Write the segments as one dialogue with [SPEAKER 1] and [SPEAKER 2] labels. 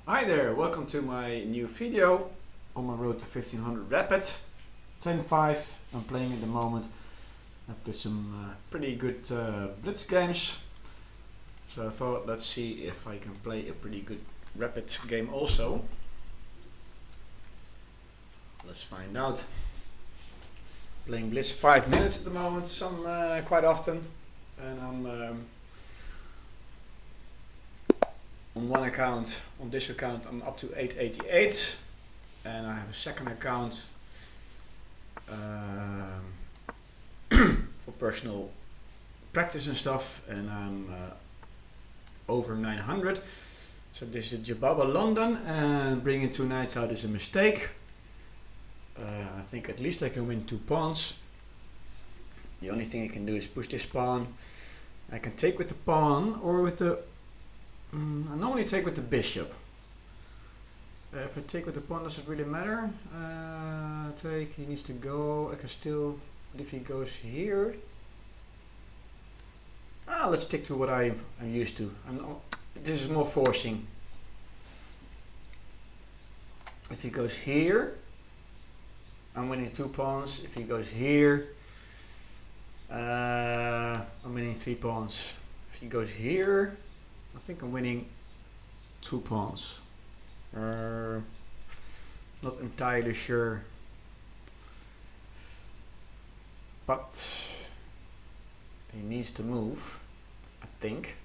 [SPEAKER 1] Hi there, welcome to my new video on my road to 1500 Rapid. 10-5 I'm playing at the moment. I played some pretty good blitz games. So I thought, let's see if I can play a pretty good Rapid game also. Let's find out. Playing blitz 5 minutes at the moment, some quite often. And I'm on this account I'm up to 888, and I have a second account for personal practice and stuff, and I'm over 900. So this is Jobava London, and bringing 2 knights out is a mistake. I think at least I can win 2 pawns. The only thing I can do is push this pawn. I can take with the pawn or with the I normally take with the bishop. If I take with the pawn, does it really matter? Take, he needs to go. I can still, but if he goes here, let's stick to what I'm used to. This is more forcing. If he goes here, I'm winning 2 pawns. If he goes here, I'm winning 3 pawns. If he goes here, I think I'm winning 2 pawns. Not entirely sure, but he needs to move, I think.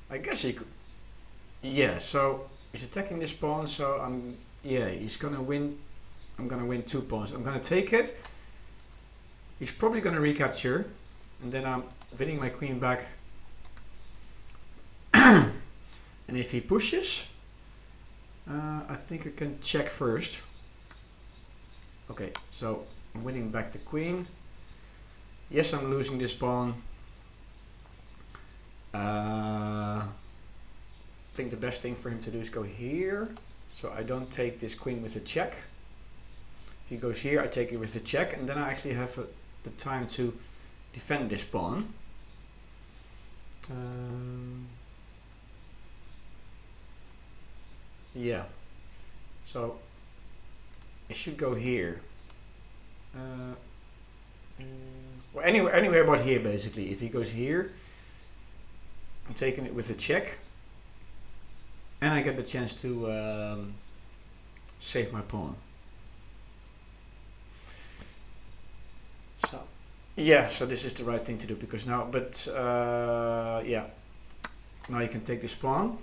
[SPEAKER 1] I guess he could. Yeah, so he's attacking this pawn, so he's gonna win. I'm gonna win 2 pawns. I'm gonna take it. He's probably gonna recapture. And then I'm winning my queen back. And if he pushes, I think I can check first. Okay, so I'm winning back the queen. Yes, I'm losing this pawn. I think the best thing for him to do is go here. So I don't take this queen with a check. If he goes here, I take it with a check, and then I actually have the time to defend this pawn. Yeah, so it should go here. Well, anywhere but here basically. If he goes here, I'm taking it with a check, and I get the chance to save my pawn. So yeah, so this is the right thing to do, because now, yeah, now you can take this pawn.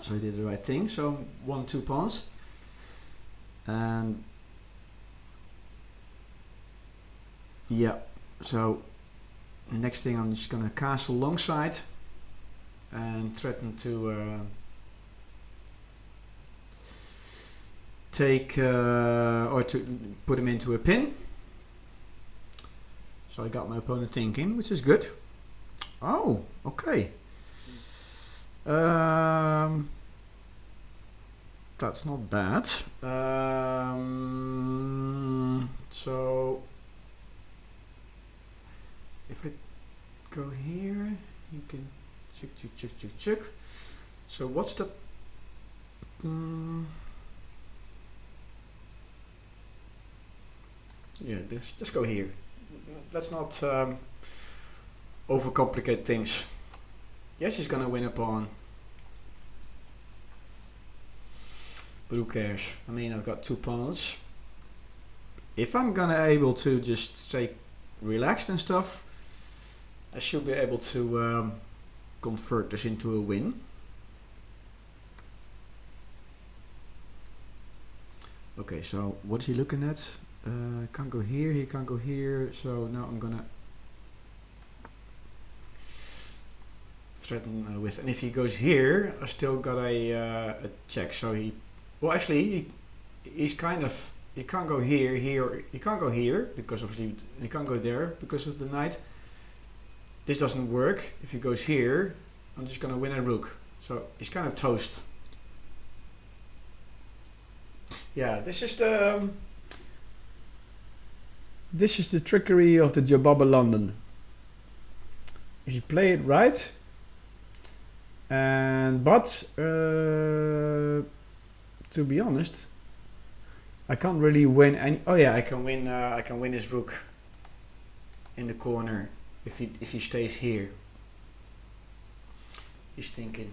[SPEAKER 1] So I did the right thing. So 1-2 pawns, and yeah, so next thing I'm just gonna castle longside and threaten to take or to put him into a pin. So I got my opponent thinking, which is good. Oh, okay. That's not bad. So if I go here, you can check. So what's the yeah, just go here. Let's not overcomplicate things. Yes, he's gonna win a pawn, but who cares? I mean, I've got 2 pawns. If I'm gonna able to just stay relaxed and stuff, I should be able to convert this into a win. Okay, so what is he looking at? Can't go here, he can't go here, so now I'm gonna threaten with, and if he goes here, I still got a check. So he's kind of, he can't go here, he can't go here, because obviously he can't go there because of the knight. This doesn't work. If he goes here, I'm just gonna win a rook. So he's kind of toast. Yeah, this is the trickery of the Jobava London. if you play it right, but to be honest, I can't really win any. Oh yeah, I can win. I can win his rook in the corner if he stays here. He's thinking,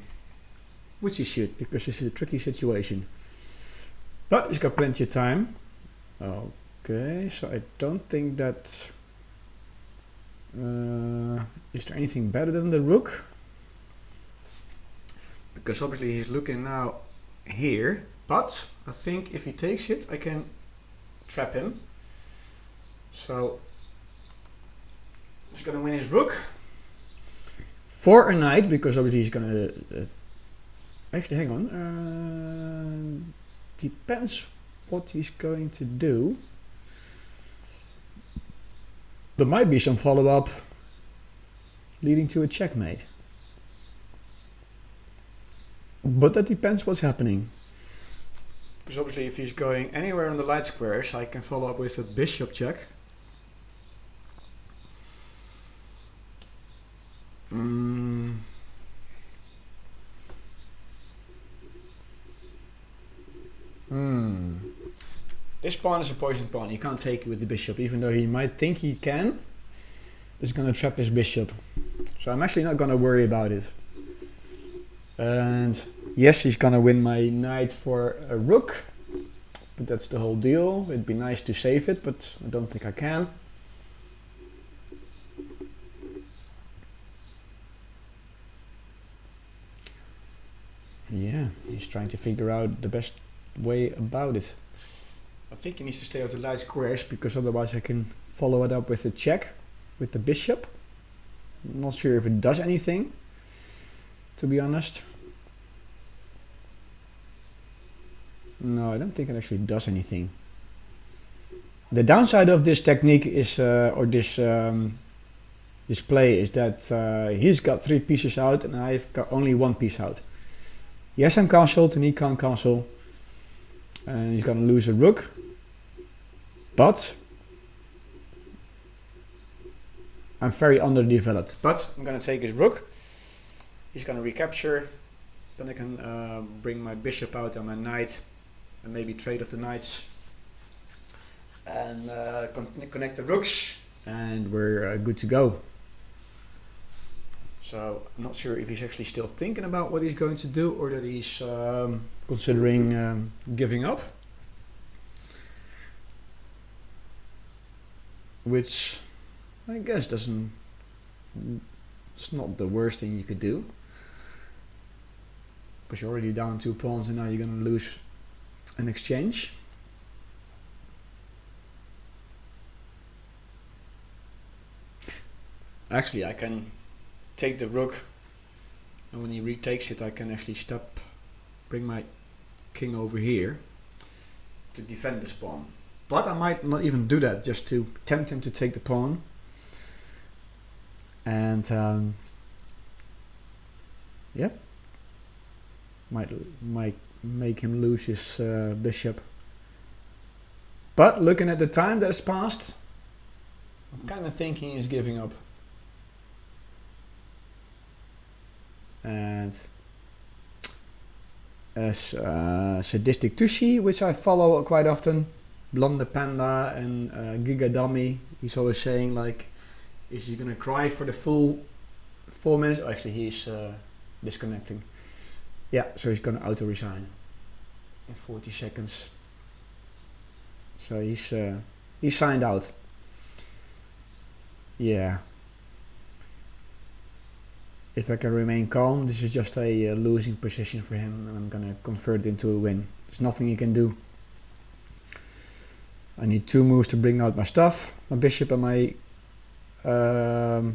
[SPEAKER 1] which he should, because this is a tricky situation. But he's got plenty of time. Okay, so I don't think that. Is there anything better than the rook? Because obviously he's looking now here, but I think if he takes it, I can trap him. So he's gonna win his rook for a knight, because obviously he's gonna actually hang on. Depends what he's going to do. There might be some follow-up leading to a checkmate. But that depends what's happening. Because obviously if he's going anywhere on the light squares, I can follow up with a bishop check. This pawn is a poisoned pawn. You can't take it with the bishop, even though he might think he can. It's gonna trap his bishop. So I'm actually not gonna worry about it. And yes, he's gonna win my knight for a rook, but that's the whole deal. It'd be nice to save it, but I don't think I can. Yeah, he's trying to figure out the best way about it. I think he needs to stay out the light squares, because otherwise I can follow it up with a check with the bishop. I'm not sure if it does anything, to be honest. No, I don't think it actually does anything. The downside of this technique is, or this display, is that he's got 3 pieces out and I've got only 1 piece out. Yes, I'm castled and he can't castle. And he's gonna lose a rook. But I'm very underdeveloped. But I'm gonna take his rook. He's gonna recapture. Then I can bring my bishop out and my knight, and maybe trade off the knights, and connect the rooks, and we're good to go. So I'm not sure if he's actually still thinking about what he's going to do, or that he's considering giving up. Which I guess doesn't, it's not the worst thing you could do, because you're already down 2 pawns and now you're going to lose an exchange. Actually, I can take the rook, and when he retakes it I can actually bring my king over here to defend this pawn. But I might not even do that, just to tempt him to take the pawn, and yeah, might make him lose his bishop. But looking at the time that's passed, I'm kind of thinking he's giving up. And as Sadistic Tushy, which I follow quite often, Blonde Panda and Giga Dummy, he's always saying, like, is he gonna cry for the full 4 minutes? Oh, actually he's disconnecting. Yeah, so he's gonna auto resign in 40 seconds. So he's signed out. Yeah. If I can remain calm, this is just a losing position for him, and I'm gonna convert it into a win. There's nothing he can do. I need 2 moves to bring out my stuff, my bishop and my, as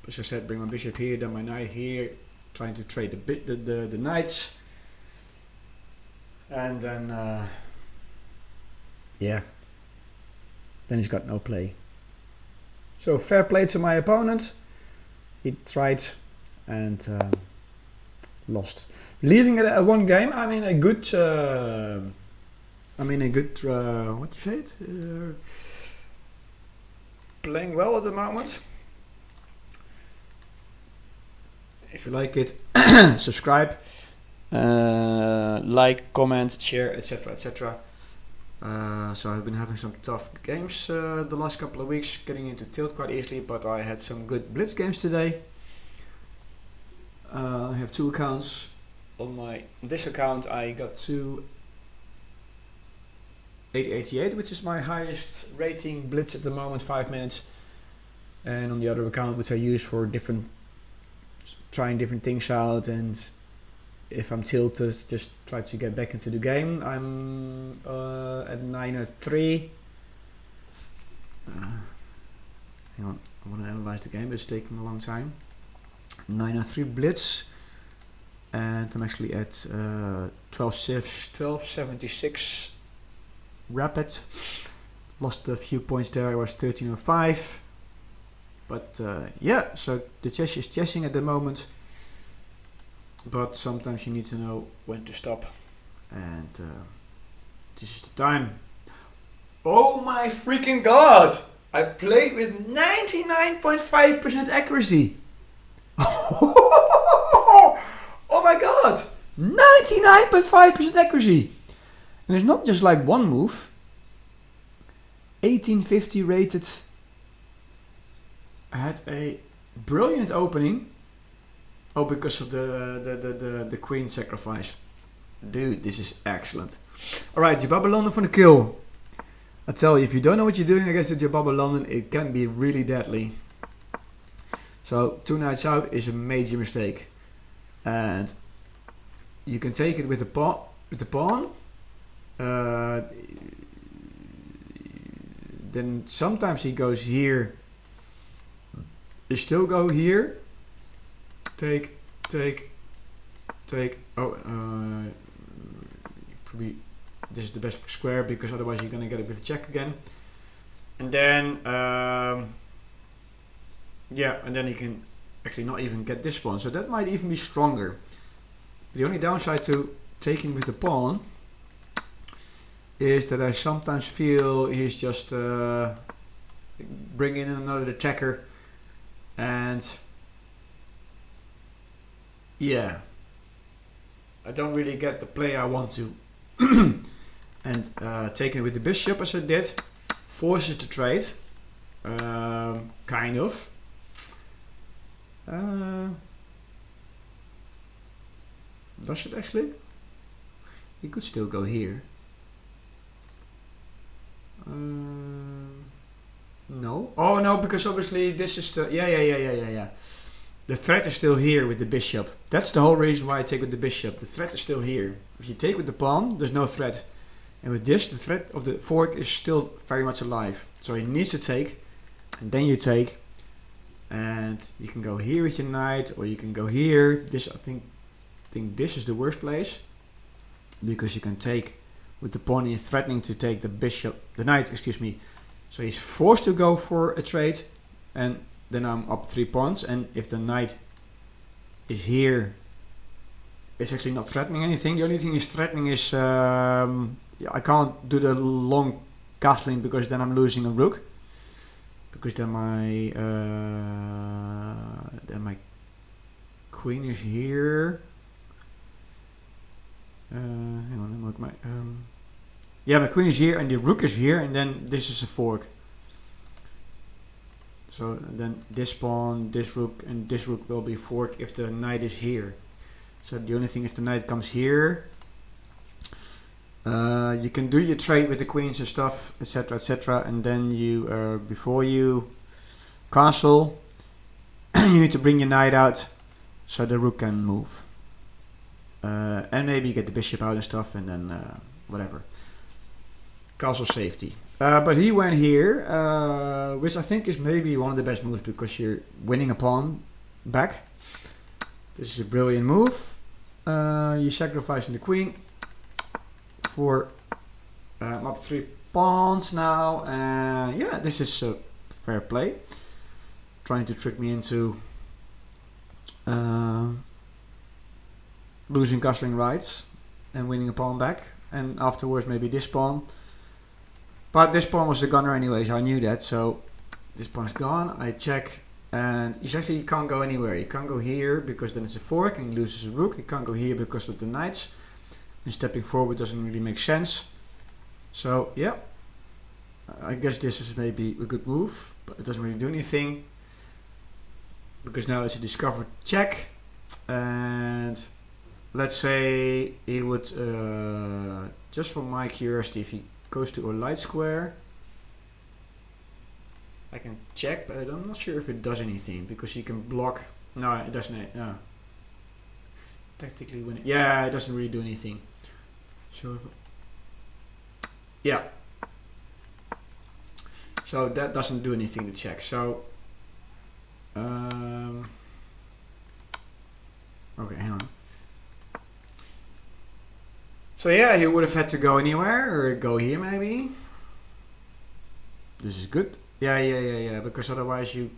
[SPEAKER 1] I said, bring my bishop here, then my knight here, trying to trade the knights, and then yeah, then he's got no play. So fair play to my opponent. He tried and lost, leaving it at 1 game. I mean a good. What do you say it? Playing well at the moment. If you like it, subscribe, like, comment, share, etc., etc. So I've been having some tough games the last couple of weeks, getting into tilt quite easily, but I had some good blitz games today. I have 2 accounts. On this account I got to 888, which is my highest rating blitz at the moment, 5 minutes. And on the other account, which I use for trying different things out, and if I'm tilted, just try to get back into the game. I'm at 903. Hang on, I want to analyze the game, but it's taking a long time. 903 blitz, and I'm actually at 1276 rapid. Lost a few points there. I was 1305. But yeah, so the chess is chessing at the moment. But sometimes you need to know when to stop. And this is the time. Oh my freaking god! I played with 99.5% accuracy. Oh my god! 99.5% accuracy! And it's not just like one move. 1850 rated. I had a brilliant opening. Oh, because of the queen sacrifice. Dude, this is excellent. Alright, Jobava London for the kill. I tell you, if you don't know what you're doing against the Jobava London, it can be really deadly. So 2 knights out is a major mistake. And you can take it with the pawn. Then sometimes he goes here. You still go here. Take. Oh, probably this is the best square, because otherwise you're gonna get it with a check again. And then yeah, and then you can actually not even get this pawn, so that might even be stronger. The only downside to taking with the pawn is that I sometimes feel he's just bringing in another attacker, and yeah, I don't really get the play I want to. And taking it with the bishop, as I did, forces the trade, kind of. Does it actually? He could still go here. No. Oh no, because obviously this is the yeah. The threat is still here with the bishop. That's the whole reason why I take with the bishop. The threat is still here. If you take with the pawn, there's no threat. And with this, the threat of the fork is still very much alive. So he needs to take, and then you take. And you can go here with your knight, or you can go here. This, I think this is the worst place, because you can take with the pawn. He's threatening to take the knight, excuse me. So he's forced to go for a trade, and then I'm up 3 pawns. And if the knight is here, it's actually not threatening anything. The only thing he's threatening is I can't do the long castling, because then I'm losing a rook. Because then my queen is here. Hang on, let me look my yeah, my queen is here and the rook is here, and then this is a fork. So then this pawn, this rook, and this rook will be forked if the knight is here. So the only thing, if the knight comes here, you can do your trade with the queens and stuff, etc., etc. And then you, before you castle, you need to bring your knight out so the rook can move. And maybe you get the bishop out and stuff, and then whatever. Castle safety. But he went here, which I think is maybe one of the best moves, because you're winning a pawn back. This is a brilliant move. You're sacrificing the queen for up 3 pawns now. Yeah, this is a fair play. Trying to trick me into losing castling rights and winning a pawn back, and afterwards maybe this pawn. But this pawn was the gunner anyway, so I knew that. So this pawn is gone. I check, And exactly, he can't go anywhere. He can't go here because then it's a fork and he loses a rook. He can't go here because of the knights. And stepping forward doesn't really make sense. So yeah, I guess this is maybe a good move, but it doesn't really do anything. Because now it's a discovered check. And let's say he would, just for my curiosity, if he goes to a light square, I can check, but I'm not sure if it does anything because he can block. No, it doesn't. No. Tactically win it. Yeah, it doesn't really do anything. So, yeah. So that doesn't do anything to check. So, okay, hang on. So yeah, he would have had to go anywhere or go here maybe. This is good. Yeah, because otherwise you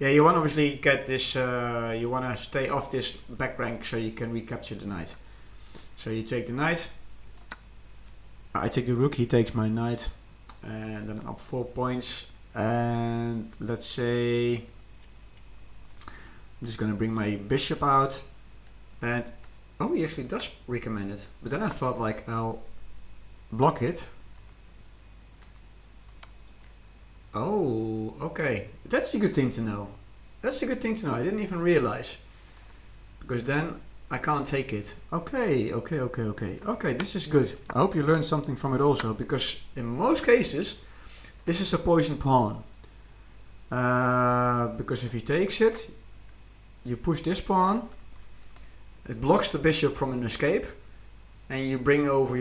[SPEAKER 1] want to obviously get this, you want to stay off this back rank so you can recapture the knight. So you take the knight, I take the rook, he takes my knight, and then up 4 points, and let's say, I'm just going to bring my bishop out, and, oh, he actually does recommend it, but then I thought like, I'll block it. Oh, okay. That's a good thing to know. That's a good thing to know. I didn't even realize. Because then I can't take it. Okay. Okay, this is good. I hope you learned something from it also. Because in most cases, this is a poison pawn. Because if he takes it, you push this pawn. It blocks the bishop from an escape. And you bring over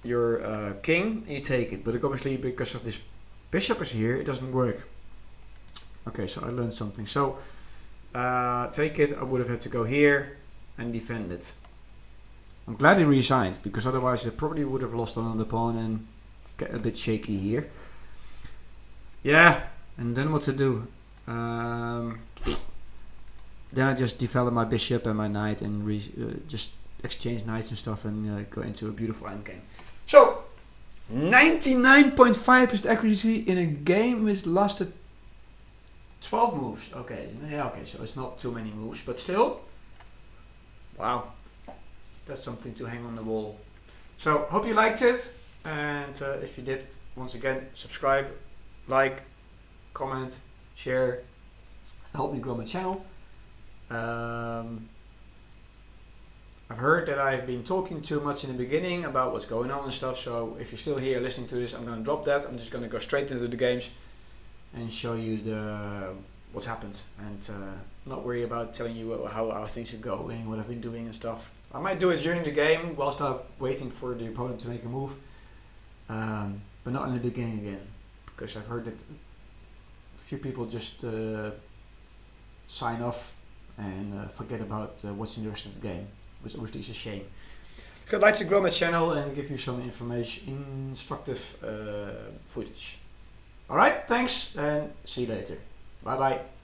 [SPEAKER 1] your king and you take it. But obviously because of this bishop is here, it doesn't work. Okay, so I learned something. So, take it, I would have had to go here and defend it. I'm glad he resigned, because otherwise I probably would have lost another pawn and get a bit shaky here. Yeah, and then what to do? Then I just develop my bishop and my knight and just exchange knights and stuff and go into a beautiful endgame. So, 99.5% accuracy in a game which lasted 12 moves. Okay, yeah, okay, so it's not too many moves, but still, wow, that's something to hang on the wall. So, hope you liked it, and if you did, once again, subscribe, like, comment, share, help me grow my channel. I've heard that I've been talking too much in the beginning about what's going on and stuff, so if you're still here listening to this, I'm going to drop that. I'm just going to go straight into the games and show you what's happened, and not worry about telling you how things are going, what I've been doing and stuff. I might do it during the game whilst I'm waiting for the opponent to make a move, but not in the beginning again, because I've heard that a few people just sign off and forget about what's in the rest of the game. Which obviously is a shame. So I'd like to grow my channel and give you some instructive footage. Alright, thanks and see you later. Bye bye.